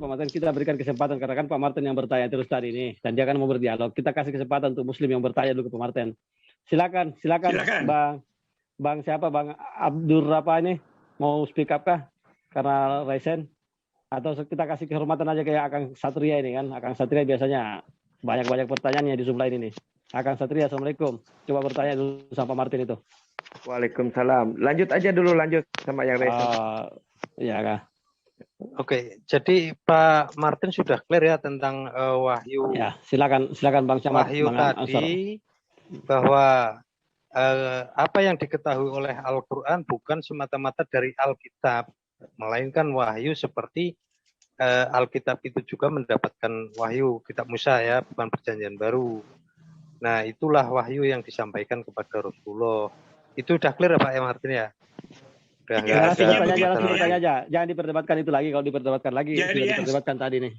Pak Martin, kita berikan kesempatan karena kan Pak Martin yang bertanya terus tadi nih dan dia kan mau berdialog. Kita kasih kesempatan untuk Muslim yang bertanya dulu ke Pak Martin. Silakan. Bang siapa Bang Abdur apa ini mau speak up kah? Karena Raisen atau kita kasih kehormatan aja kayak Akang Satria ini kan. Akang Satria biasanya banyak pertanyaannya di Zoom lain ini. Akang Satria, Assalamualaikum. Coba bertanya dulu sama Pak Martin itu. Waalaikumsalam. Lanjut sama yang Raisen. Iya kah? Oke, jadi Pak Martin sudah clear ya tentang wahyu. Ya, silakan Bang Camat. Wahyu tadi bahwa apa yang diketahui oleh Al-Quran bukan semata-mata dari Alkitab, melainkan wahyu seperti Alkitab itu juga mendapatkan wahyu, kitab Musa ya, bukan perjanjian baru. Nah, itulah wahyu yang disampaikan kepada Rasulullah. Itu udah clear ya Pak Martin ya? Tanya aja. Jangan diperdebatkan itu lagi. Kalau diperdebatkan lagi, sudah diperdebatkan tadi nih.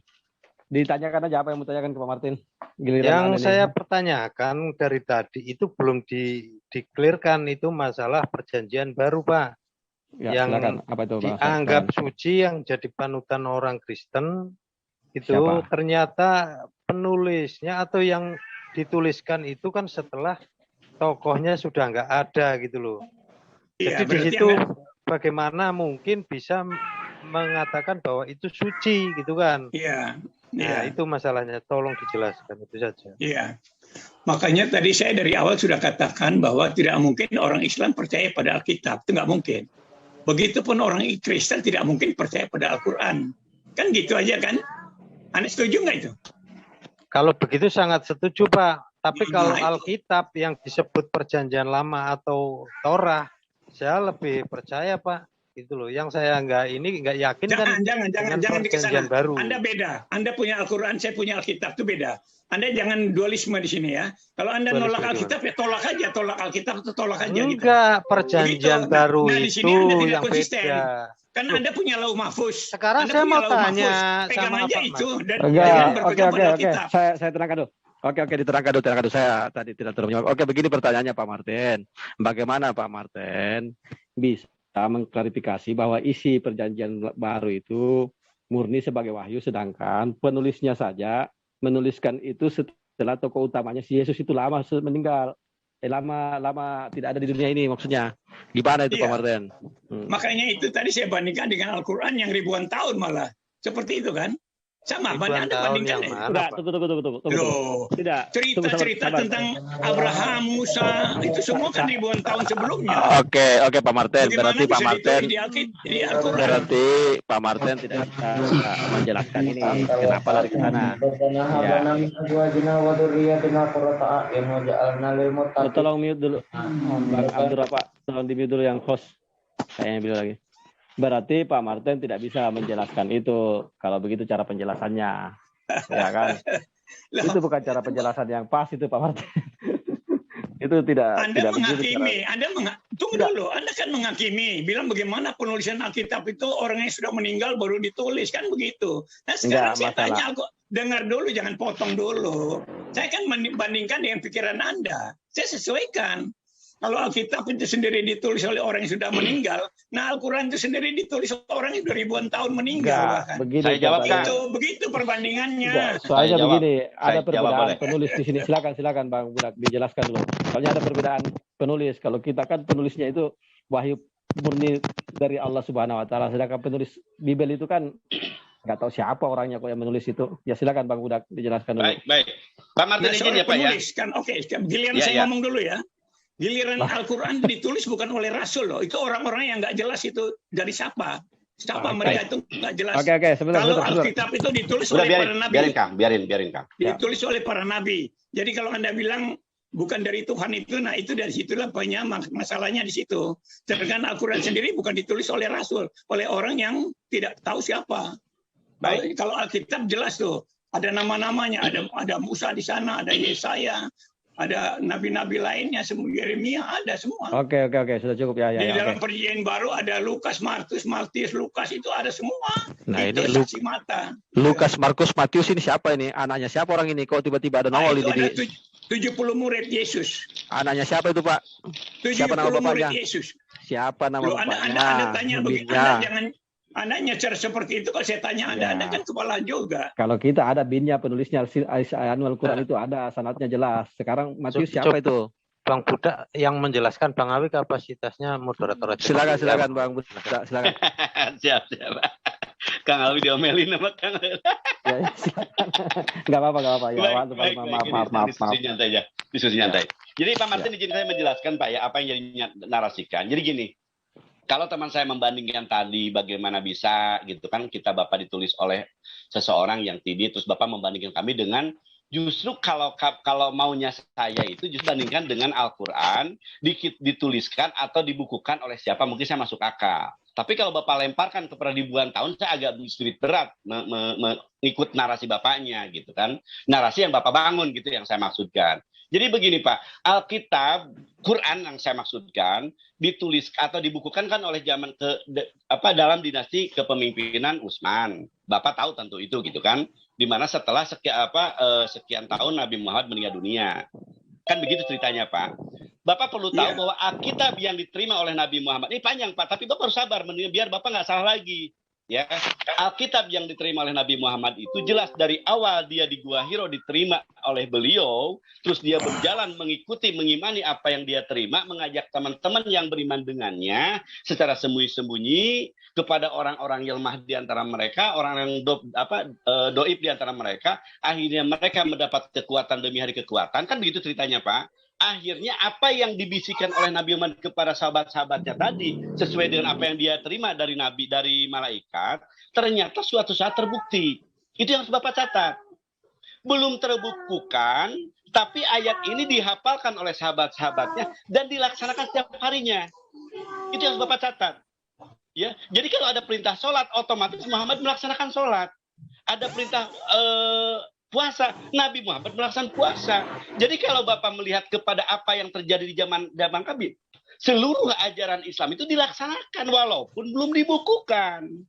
Ditanyakan aja apa yang mau tanyakan ke Pak Martin. Yang saya pertanyakan dari tadi itu belum di-clearkan itu masalah perjanjian baru Pak. Ya, yang apa itu, dianggap suci yang jadi panutan orang Kristen itu ternyata penulisnya atau yang dituliskan itu kan setelah tokohnya sudah nggak ada gitu loh. Jadi di situ bagaimana mungkin bisa mengatakan bahwa itu suci gitu kan? Iya. Nah, itu masalahnya. Tolong dijelaskan itu saja. Iya. Makanya tadi saya dari awal sudah katakan bahwa tidak mungkin orang Islam percaya pada Alkitab. Itu nggak mungkin. Begitupun orang Kristen tidak mungkin percaya pada Al-Quran. Kan gitu aja kan? Anda setuju nggak itu? Kalau begitu sangat setuju Pak. Tapi kalau Alkitab yang disebut perjanjian lama atau Torah, saya lebih percaya Pak. Itu loh. Yang saya nggak yakin jangan perjanjian baru. Anda beda. Anda punya Al-Quran, saya punya Alkitab, itu beda. Anda jangan dualisme di sini ya. Kalau Anda nolak Alkitab ya tolak aja, tolak Alkitab atau tolak aja. Enggak, perjanjian baru di itu sini Anda tidak yang konsisten. beda. Kan Anda punya Lauh Mahfuz. Sekarang Anda saya punya mau Lauh tanya Mahfuz. Pegang sama aja Pak itu dan Oke. Saya terangkan dulu. Oke, diterangkan dulu. Saya tadi tidak terjawab. Oke, begini pertanyaannya Pak Martin. Bagaimana Pak Martin bisa mengklarifikasi bahwa isi perjanjian baru itu murni sebagai wahyu, sedangkan penulisnya saja menuliskan itu setelah tokoh utamanya si Yesus itu lama meninggal. Lama tidak ada di dunia ini maksudnya. Gimana itu Pak Martin? Makanya itu tadi saya bandingkan dengan Al-Quran yang ribuan tahun malah. Seperti itu kan? Sama, Anda bandingkan ya? Tunggu. Tidak. Cerita tentang Abraham, Musa, itu semua kan ribuan tahun sebelumnya. Oke, Pak Martin. Berarti Pak Martin tidak bisa menjelaskan ini. Kenapa lari ke sana? Tolong mute dulu. Bang Abdur tolong di mute dulu yang host. Saya bilang lagi. Berarti Pak Martin tidak bisa menjelaskan itu. Kalau begitu cara penjelasannya, ya kan? Itu bukan cara penjelasan yang pas itu Pak Martin. Itu tidak. Anda menghakimi. Tunggu dulu. Anda kan menghakimi. Bilang bagaimana penulisan Alkitab itu orang yang sudah meninggal baru ditulis kan begitu. Nah sekarang saya tanya, dengar dulu, jangan potong dulu. Saya kan membandingkan dengan pikiran Anda. Saya sesuaikan. Kalau Alkitab itu sendiri ditulis oleh orang yang sudah meninggal, nah Al-Quran itu sendiri ditulis oleh orang yang 2000 tahun meninggal. Begini, saya jawab begitu perbandingannya. Soalnya begini, ada perbedaan penulis di sini. Silakan Bang Budak dijelaskan dulu. Soalnya ada perbedaan penulis. Kalau kita kan penulisnya itu wahyu murni dari Allah Subhanahu Wa Taala, sedangkan penulis Bible itu kan nggak tahu siapa orangnya kok yang menulis itu. Ya silakan Bang Budak dijelaskan dulu. Baik. Pak Martin izin ya Pak ya. Oke, giliran saya ngomong dulu ya. Giliran Al-Quran ditulis bukan oleh Rasul loh. Itu orang-orang yang nggak jelas itu dari siapa. Mereka itu nggak jelas. Oke, sebentar. Kalau Alkitab itu ditulis oleh para nabi. Biarin Kang. Ditulis oleh para nabi. Jadi kalau Anda bilang bukan dari Tuhan itu, nah itu dari situlah banyak masalahnya di situ. Sedangkan Al-Quran sendiri bukan ditulis oleh Rasul. Oleh orang yang tidak tahu siapa. Baik. Kalau Alkitab jelas tuh. Ada nama-namanya. Ada Musa di sana, ada Yesaya. Ada nabi-nabi lainnya, semua Yeremia ada semua. Oke, sudah cukup ya. Di dalam perjanjian baru ada Lukas, Matius, Lukas itu ada semua. Nah itu ini saksi mata. Lukas, Markus, Matius ini siapa ini? Anaknya siapa orang ini? Kok tiba-tiba ada nongol ini? Ada 70 murid Yesus. Anaknya siapa itu Pak? 70 siapa nama bapaknya? Murid Yesus. Siapa nama bapaknya? Anda tanya begini, Anda nyecer seperti itu, kalau saya tanya Anda, Ya. Anda kan kepala juga. Kalau kita ada binnya penulisnya Anwar Quran itu ada sanadnya jelas. Sekarang Matius siapa itu? Bang Budak yang menjelaskan Bang Awi kapasitasnya moderator aja. Silakan Bang Budak, silakan. Siap. Kang Awi diomelin sama Kang. Ya, silakan. Enggak apa-apa. Ya, maaf. Diskusi nyantai. Jadi Pak Martin izin saya menjelaskan Pak ya apa yang jadi narasikan. Jadi gini, kalau teman saya membandingkan tadi bagaimana bisa gitu kan kita Bapak ditulis oleh seseorang yang TB terus Bapak membandingkan kami dengan justru kalau maunya saya itu justru bandingkan dengan Al-Qur'an dituliskan atau dibukukan oleh siapa mungkin saya masuk akal. Tapi kalau Bapak lemparkan kepada ribuan tahun, saya agak sedikit berat mengikut narasi Bapaknya gitu kan. Narasi yang Bapak bangun gitu yang saya maksudkan. Jadi begini Pak, Alkitab, Quran yang saya maksudkan ditulis atau dibukukan kan oleh zaman dalam dinasti kepemimpinan Utsman. Bapak tahu tentu itu gitu kan. Di mana setelah sekian tahun Nabi Muhammad meninggal dunia. Kan begitu ceritanya Pak. Bapak perlu tahu bahwa Alkitab yang diterima oleh Nabi Muhammad ini panjang Pak, tapi Bapak harus sabar biar Bapak nggak salah lagi. Ya, Alkitab yang diterima oleh Nabi Muhammad itu jelas dari awal dia di Gua Hiro diterima oleh beliau, terus dia berjalan mengimani apa yang dia terima, mengajak teman-teman yang beriman dengannya secara sembunyi-sembunyi kepada orang-orang yang lemah di antara mereka, orang yang doib di antara mereka, akhirnya mereka mendapat kekuatan demi hari kekuatan, kan begitu ceritanya Pak. Akhirnya apa yang dibisikkan oleh Nabi Muhammad kepada sahabat-sahabatnya tadi sesuai dengan apa yang dia terima dari Nabi, dari malaikat, ternyata suatu saat terbukti. Itu yang harus Bapak catat. Belum terbukukan, tapi ayat ini dihafalkan oleh sahabat-sahabatnya dan dilaksanakan setiap harinya. Itu yang harus Bapak catat. Ya, jadi kalau ada perintah sholat, otomatis Muhammad melaksanakan sholat. Ada perintah puasa, Nabi Muhammad melaksanakan puasa. Jadi kalau Bapak melihat kepada apa yang terjadi di zaman kami, seluruh ajaran Islam itu dilaksanakan walaupun belum dibukukan.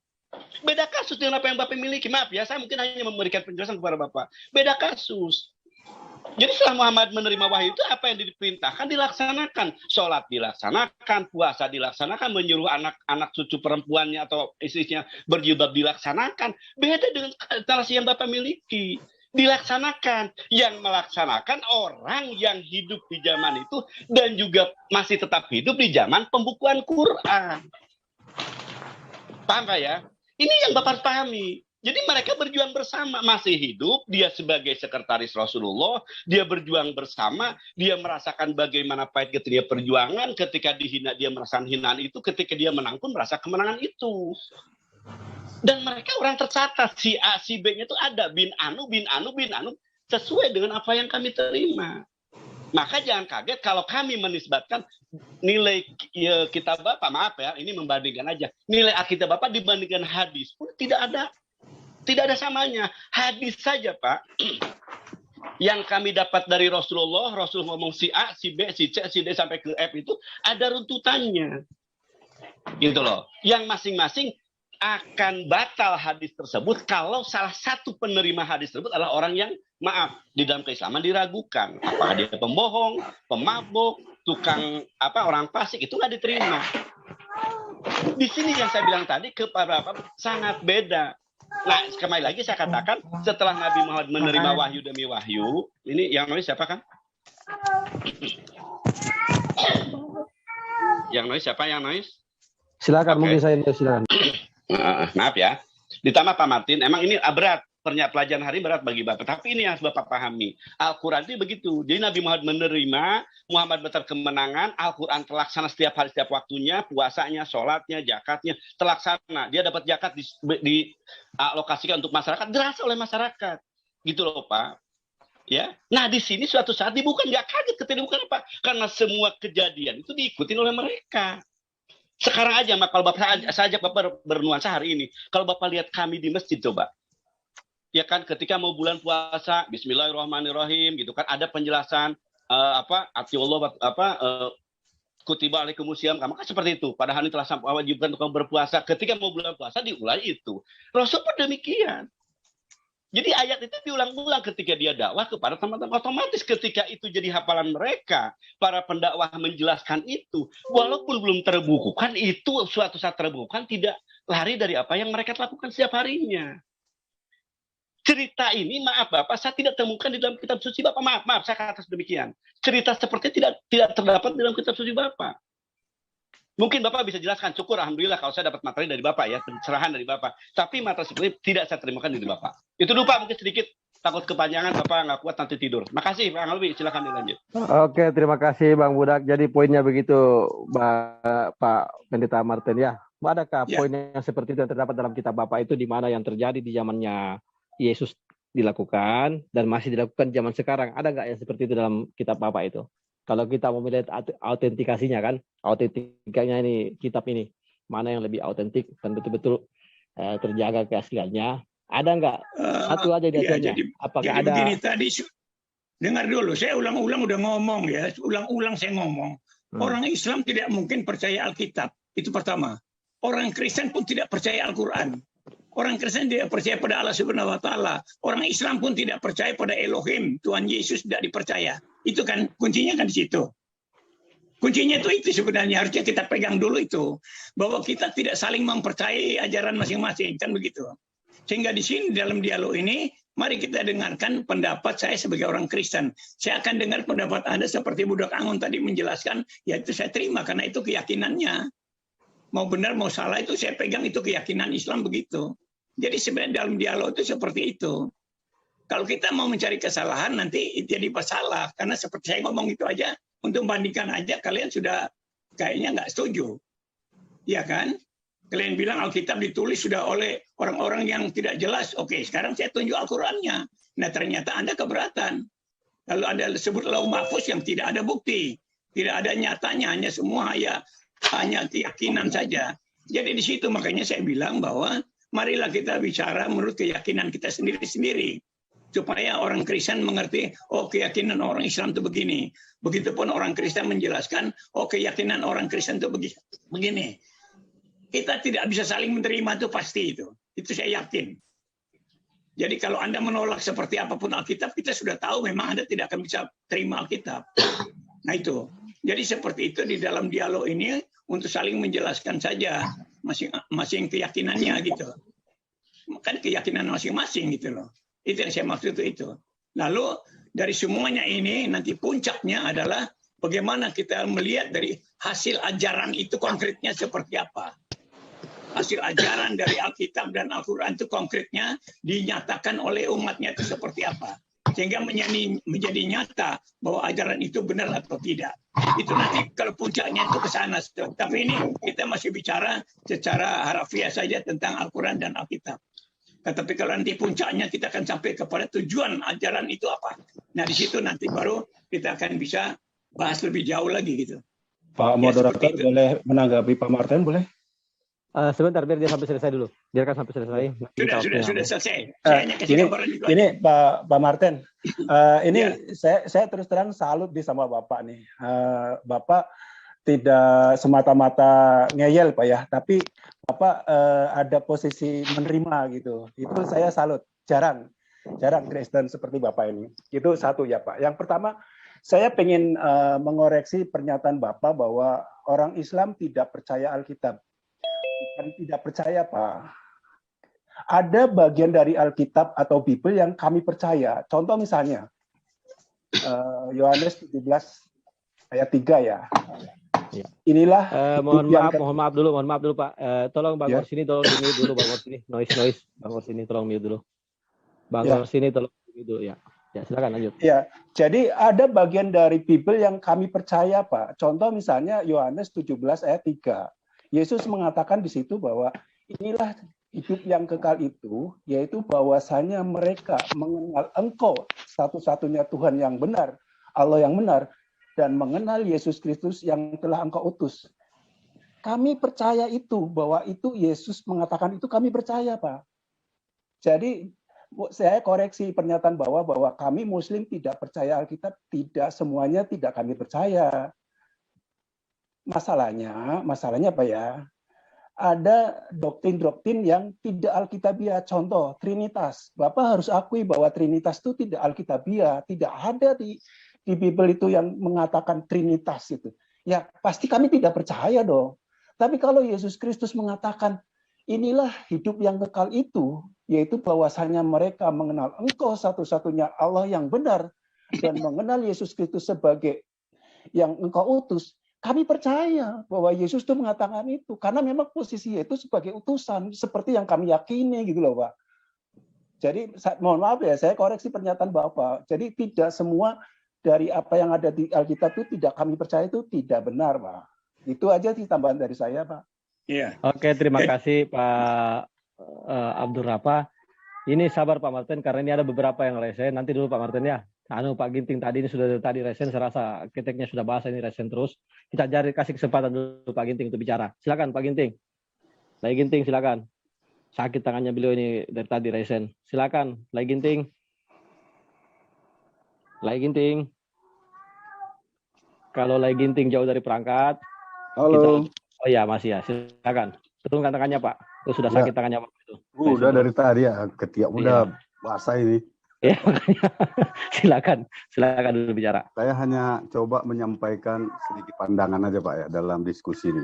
Beda kasus dengan apa yang Bapak miliki. Maaf ya, saya mungkin hanya memberikan penjelasan kepada Bapak. Beda kasus. Jadi setelah Muhammad menerima wahyu itu apa yang diperintahkan dilaksanakan. Sholat dilaksanakan, puasa dilaksanakan, menyuruh anak-anak cucu perempuannya atau istrinya berjilbab dilaksanakan. Beda dengan narasi yang Bapak miliki. Dilaksanakan. Yang melaksanakan orang yang hidup di zaman itu dan juga masih tetap hidup di zaman pembukuan Quran. Paham Pak ya? Ini yang Bapak harus pahami. Jadi mereka berjuang bersama, masih hidup, dia sebagai sekretaris Rasulullah, dia berjuang bersama, dia merasakan bagaimana pahit ketika dia perjuangan, ketika dihina dia merasakan hinaan itu, ketika dia menang pun merasa kemenangan itu. Dan mereka orang tercatat, si A, si B-nya itu ada, bin Anu, sesuai dengan apa yang kami terima. Maka jangan kaget kalau kami menisbatkan nilai kitab Bapak, maaf ya, ini membandingkan aja. Nilai akidah Bapak dibandingkan hadis pun tidak ada samanya. Hadis saja Pak, yang kami dapat dari Rasulullah ngomong si A, si B, si C, si D sampai ke F itu ada runtutannya. Gitu loh. Yang masing-masing akan batal hadis tersebut kalau salah satu penerima hadis tersebut adalah orang yang maaf di dalam keislaman diragukan. Apakah dia pembohong, pemabuk, tukang orang fasik, itu nggak diterima. Di sini yang saya bilang tadi kepada Bapak sangat beda. Nah, kembali lagi saya katakan setelah Nabi Muhammad menerima wahyu demi wahyu, ini yang noise siapa kan? Yang noise siapa yang noise? Silakan, mungkin saya silakan. Maaf ya. Ditambah Pak Martin, emang ini berat. Pelajaran hari berat bagi Bapak. Tapi ini yang harus Bapak pahami. Al-Quran itu begitu. Jadi Nabi Muhammad menerima, Muhammad betul kemenangan, Al-Quran terlaksana setiap hari, setiap waktunya, puasanya, sholatnya, zakatnya, terlaksana. Dia dapat zakat dialokasikan untuk masyarakat, dirasa oleh masyarakat. Gitu loh Pak. Ya, nah di sini suatu saat dibuka, nggak kaget ketika dibuka apa? Karena semua kejadian itu diikutin oleh mereka. Sekarang aja, kalau Bapak saya ajak Bapak bernuansa hari ini. Kalau Bapak lihat kami di masjid coba. Ya kan ketika mau bulan puasa, bismillahirrahmanirrahim gitu kan ada penjelasan atiullah kutiba alaikumusiyam, maka seperti itu. Padahal ini telah wajibkan untuk berpuasa. Ketika mau bulan puasa diulang itu. Rasul pun demikian. Jadi ayat itu diulang-ulang ketika dia dakwah kepada teman-teman. Otomatis ketika itu jadi hafalan mereka, para pendakwah menjelaskan itu, walaupun belum terbukukan, itu suatu saat terbukukan tidak lari dari apa yang mereka lakukan setiap harinya. Cerita ini, maaf Bapak, saya tidak temukan di dalam kitab suci Bapak. Maaf, saya kata demikian. Cerita seperti tidak terdapat di dalam kitab suci Bapak. Mungkin Bapak bisa jelaskan, syukur Alhamdulillah kalau saya dapat materi dari Bapak ya, pencerahan dari Bapak. Tapi materi seperti tidak saya terimakan dari Bapak. Itu dulu Pak, mungkin sedikit, takut kepanjangan Bapak nggak kuat nanti tidur. Makasih Pak Alwi, silakan dilanjut. Oke, terima kasih Bang Budak. Jadi poinnya begitu Pak Pendeta Martin ya. Adakah poin yang seperti itu yang terdapat dalam kitab Bapak itu di mana yang terjadi di zamannya Yesus dilakukan dan masih dilakukan zaman sekarang? Ada nggak yang seperti itu dalam kitab Bapak itu? Kalau kita mau melihat autentikasinya kan, autentikanya ini kitab ini mana yang lebih autentik dan betul-betul terjaga keasliannya? Ada nggak? Satu aja di hasilnya. Apakah ada? Begini tadi, dengar dulu, saya ulang-ulang udah ngomong ya, ulang-ulang saya ngomong. Orang Islam tidak mungkin percaya Alkitab, itu pertama. Orang Kristen pun tidak percaya Al-Quran. Orang Kristen tidak percaya pada Allah Subhanahu wa Ta'ala. Orang Islam pun tidak percaya pada Elohim, Tuhan Yesus tidak dipercaya. Itu kan kuncinya kan di situ. Kuncinya itu sebenarnya harusnya kita pegang dulu itu, bahwa kita tidak saling mempercayai ajaran masing-masing, kan begitu. Sehingga di sini dalam dialog ini, mari kita dengarkan pendapat saya sebagai orang Kristen. Saya akan dengar pendapat Anda seperti Budak Angon tadi menjelaskan, ya itu saya terima karena itu keyakinannya. Mau benar mau salah itu saya pegang, itu keyakinan Islam begitu. Jadi sebenarnya dalam dialog itu seperti itu. Kalau kita mau mencari kesalahan nanti jadi masalah, karena seperti saya ngomong itu aja, untuk membandingkan aja kalian sudah kayaknya nggak setuju. Ya kan? Kalian bilang Alkitab ditulis sudah oleh orang-orang yang tidak jelas. Oke, sekarang saya tunjuk Al-Qurannya. Nah ternyata Anda keberatan. Lalu Anda sebut Lauh Mahfuz yang tidak ada bukti. Tidak ada nyatanya, hanya semua hanya keyakinan saja. Jadi di situ makanya saya bilang bahwa marilah kita bicara menurut keyakinan kita sendiri-sendiri. Supaya orang Kristen mengerti, oh keyakinan orang Islam itu begini. Begitupun orang Kristen menjelaskan, oh keyakinan orang Kristen itu begini. Kita tidak bisa saling menerima itu pasti itu. Itu saya yakin. Jadi kalau Anda menolak seperti apapun Alkitab, kita sudah tahu memang Anda tidak akan bisa terima Alkitab. Nah itu. Jadi seperti itu di dalam dialog ini untuk saling menjelaskan saja masing-masing keyakinannya gitu. Kan keyakinan masing-masing gitu loh. Itu yang saya maksud itu. Lalu dari semuanya ini nanti puncaknya adalah bagaimana kita melihat dari hasil ajaran itu konkretnya seperti apa. Hasil ajaran dari Alkitab dan Al-Quran itu konkretnya dinyatakan oleh umatnya itu seperti apa. Sehingga menjadi nyata bahwa ajaran itu benar atau tidak. Itu nanti kalau puncaknya itu ke sana. Tapi ini kita masih bicara secara harafiah saja tentang Al-Quran dan Alkitab. Tapi kalau nanti puncaknya kita akan sampai kepada tujuan ajaran itu apa. Nah di situ nanti baru kita akan bisa bahas lebih jauh lagi gitu. Pak Moderator boleh menanggapi Pak Martin boleh? Sebentar biar dia sampai selesai dulu. Biarkan sampai selesai. Sudah selesai. Ini Pak Martin. Ini saya terus terang salut sama Bapak nih. Bapak tidak semata-mata ngeyel Pak ya, tapi Bapak ada posisi menerima gitu. Itu saya salut. Jarang Kristen seperti Bapak ini. Itu satu ya Pak. Yang pertama, saya ingin mengoreksi pernyataan Bapak bahwa orang Islam tidak percaya Alkitab. Bukan tidak percaya Pak. Ada bagian dari Alkitab atau Bible yang kami percaya. Contoh misalnya Yohanes 17 ayat 3 ya. Inilah mohon maaf dulu Pak. Tolong Bang Orsini tolong di-mute dulu Bang Orsini. Noise. Bang Orsini tolong mute dulu. Bang Orsini tolong mute dulu ya. Ya, silakan lanjut. Ya, jadi ada bagian dari Bible yang kami percaya, Pak. Contoh misalnya Yohanes 17 ayat 3. Yesus mengatakan di situ bahwa inilah hidup yang kekal itu, yaitu bahwasanya mereka mengenal Engkau satu-satunya Tuhan yang benar, Allah yang benar, dan mengenal Yesus Kristus yang telah Engkau utus. Kami percaya itu, bahwa itu Yesus mengatakan itu kami percaya, Pak. Jadi saya koreksi pernyataan bahwa kami Muslim tidak percaya Alkitab, tidak semuanya tidak kami percaya. Masalahnya apa ya? Ada doktrin-doktrin yang tidak alkitabiah. Contoh, Trinitas. Bapak harus akui bahwa Trinitas itu tidak alkitabiah. Tidak ada di Bible itu yang mengatakan Trinitas itu. Ya, pasti kami tidak percaya dong. Tapi kalau Yesus Kristus mengatakan, inilah hidup yang kekal itu, yaitu bahwasanya mereka mengenal Engkau satu-satunya Allah yang benar dan mengenal Yesus Kristus sebagai yang Engkau utus. Kami percaya bahwa Yesus itu mengatakan itu karena memang posisi itu sebagai utusan seperti yang kami yakini gitu loh, Pak. Jadi mohon maaf ya, saya koreksi pernyataan Bapak. Jadi tidak semua dari apa yang ada di Alkitab itu tidak kami percaya itu tidak benar, Pak. Itu aja sih tambahan dari saya, Pak. Iya. Oke, terima kasih Pak Abdur Rafa. Ini sabar Pak Martin karena ini ada beberapa yang resen. Nanti dulu Pak Martin ya. Pak Ginting tadi ini sudah tadi resen. Saya rasa keteknya sudah bahas ini resen terus. Kita kasih kesempatan dulu Pak Ginting untuk bicara. Silakan Pak Ginting. Pak Ginting silakan. Sakit tangannya beliau ini dari tadi resen. Silakan, Lai Ginting. Lai Ginting. Kalau Lai Ginting jauh dari perangkat. Halo. Oh ya, masih ya. Silakan. Turunkan tangannya, Pak. Itu sudah sakit tangannya Pak itu. Udah dari tadi ya, ketiak udah basah ini. Ya, makanya. Silakan dulu bicara. Saya hanya coba menyampaikan sedikit pandangan aja Pak ya dalam diskusi ini.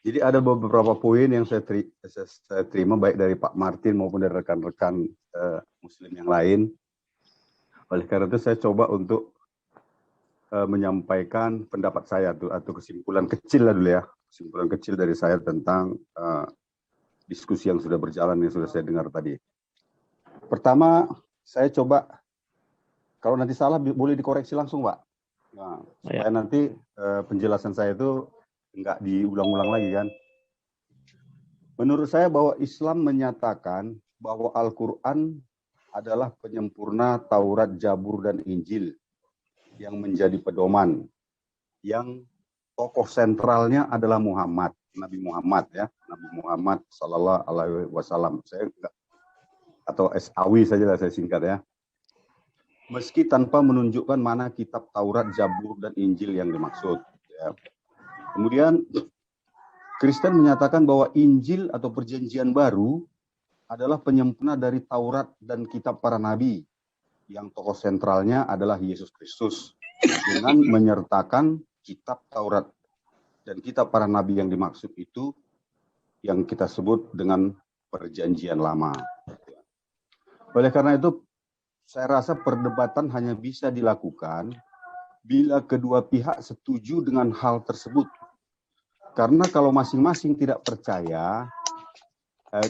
Jadi ada beberapa poin yang saya terima baik dari Pak Martin maupun dari rekan-rekan Muslim yang lain. Oleh karena itu saya coba untuk menyampaikan pendapat saya atau kesimpulan kecil lah dulu ya. Kesimpulan kecil dari saya tentang diskusi yang sudah berjalan yang sudah saya dengar tadi. Pertama, saya coba kalau nanti salah boleh dikoreksi langsung Pak. Nah, supaya nanti penjelasan saya itu enggak diulang-ulang lagi kan. Menurut saya bahwa Islam menyatakan bahwa Al-Quran adalah penyempurna Taurat, Zabur, dan Injil yang menjadi pedoman. Yang tokoh sentralnya adalah Muhammad, Nabi Muhammad ya, Nabi Muhammad Sallallahu Alaihi Wasallam. Saya enggak atau SAW saja lah saya singkat ya. Meski tanpa menunjukkan mana kitab Taurat, Zabur, dan Injil yang dimaksud. Ya. Kemudian Kristen menyatakan bahwa Injil atau Perjanjian Baru adalah penyempurna dari Taurat dan kitab para nabi yang tokoh sentralnya adalah Yesus Kristus dengan menyertakan kitab Taurat dan kitab para nabi yang dimaksud itu yang kita sebut dengan Perjanjian Lama. Oleh karena itu saya rasa perdebatan hanya bisa dilakukan bila kedua pihak setuju dengan hal tersebut. Karena kalau masing-masing tidak percaya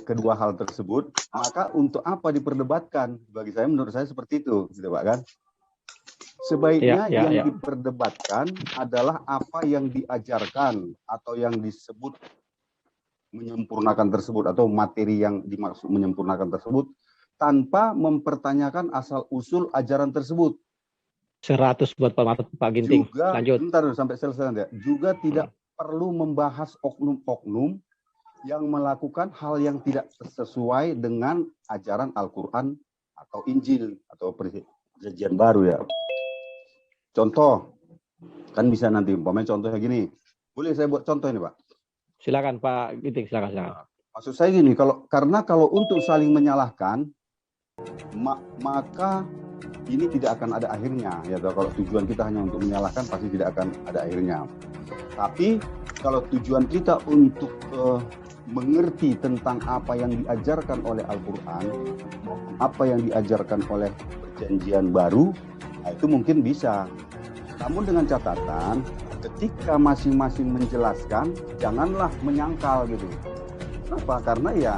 kedua hal tersebut, maka untuk apa diperdebatkan? Bagi saya, menurut saya seperti itu, gitu Pak kan? Sebaiknya yang diperdebatkan adalah apa yang diajarkan atau yang disebut menyempurnakan tersebut atau materi yang dimaksud menyempurnakan tersebut tanpa mempertanyakan asal-usul ajaran tersebut. 100 buat Pak Ginting. Juga, lanjut. Bentar sampai selesai nanti. Juga tidak perlu membahas oknum-oknum yang melakukan hal yang tidak sesuai dengan ajaran Al-Quran atau Injil atau Perjanjian Baru ya. Contoh, kan bisa nanti umpamanya contohnya gini. Boleh saya buat contoh ini Pak? Silakan Pak Ginting, silakan. Maksud saya gini, karena kalau untuk saling menyalahkan, maka ini tidak akan ada akhirnya. Ya, kalau tujuan kita hanya untuk menyalahkan, pasti tidak akan ada akhirnya. Tapi kalau tujuan kita untuk mengerti tentang apa yang diajarkan oleh Al-Quran, apa yang diajarkan oleh Perjanjian Baru, nah itu mungkin bisa. Namun dengan catatan, ketika masing-masing menjelaskan, janganlah menyangkal gitu. Kenapa? Karena ya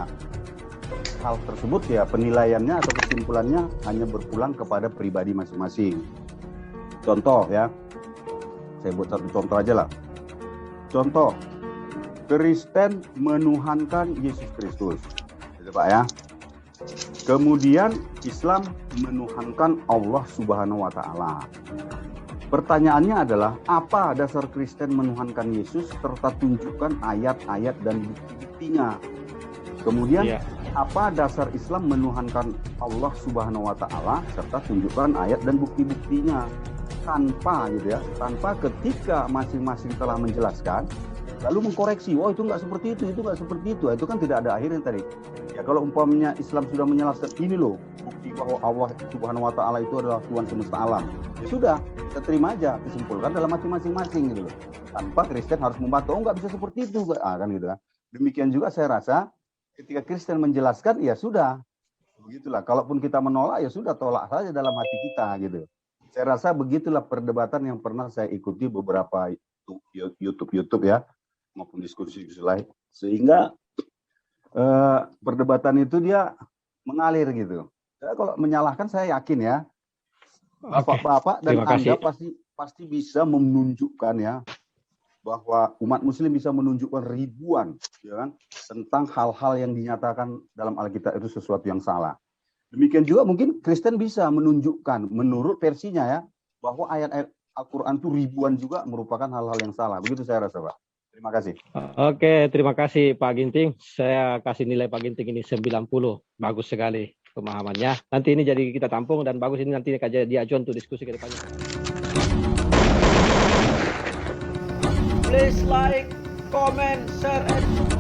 hal tersebut ya penilaiannya atau kesimpulannya hanya berpulang kepada pribadi masing-masing. Contoh ya, saya buat satu contoh aja lah. Contoh, Kristen menuhankan Yesus Kristus, gitu Pak ya. Kemudian Islam menuhankan Allah Subhanahu Wa Taala. Pertanyaannya adalah apa dasar Kristen menuhankan Yesus serta tunjukkan ayat-ayat dan bukti-buktinya. Kemudian apa dasar Islam menuhankan Allah Subhanahu Wa Taala serta tunjukkan ayat dan bukti-buktinya. Tanpa gitu ya, tanpa ketika masing-masing telah menjelaskan lalu mengkoreksi, oh itu nggak seperti itu nggak seperti itu kan tidak ada akhirnya tadi. Ya kalau umpamanya Islam sudah menjelaskan ini loh bukti bahwa Allah Subhanahu Wa Taala itu adalah Tuhan semesta alam, ya sudah kita terima aja, disimpulkan dalam masing-masing gitu loh. Tanpa Kristen harus membantah, oh nggak bisa seperti itu, kan gitu kan. Demikian juga saya rasa Ketika Kristen menjelaskan, ya sudah. Begitulah. Kalaupun kita menolak, ya sudah, tolak saja dalam hati kita gitu. Saya rasa begitulah perdebatan yang pernah saya ikuti beberapa YouTube ya, maupun diskusi lain. Sehingga perdebatan itu dia mengalir gitu. Kalau menyalahkan saya yakin ya, Bapak-bapak dan Anda pasti bisa menunjukkan ya, bahwa umat Muslim bisa menunjukkan ribuan ya kan, tentang hal-hal yang dinyatakan dalam Alkitab itu sesuatu yang salah. Demikian juga mungkin Kristen bisa menunjukkan menurut versinya ya, bahwa ayat-ayat Al-Quran itu ribuan juga merupakan hal-hal yang salah. Begitu saya rasa, Pak. Terima kasih. Oke, terima kasih Pak Ginting. Saya kasih nilai Pak Ginting ini 90. Bagus sekali pemahamannya. Nanti ini jadi kita tampung dan bagus ini nanti diajukan untuk diskusi ke depannya. Please like, comment, share, and subscribe.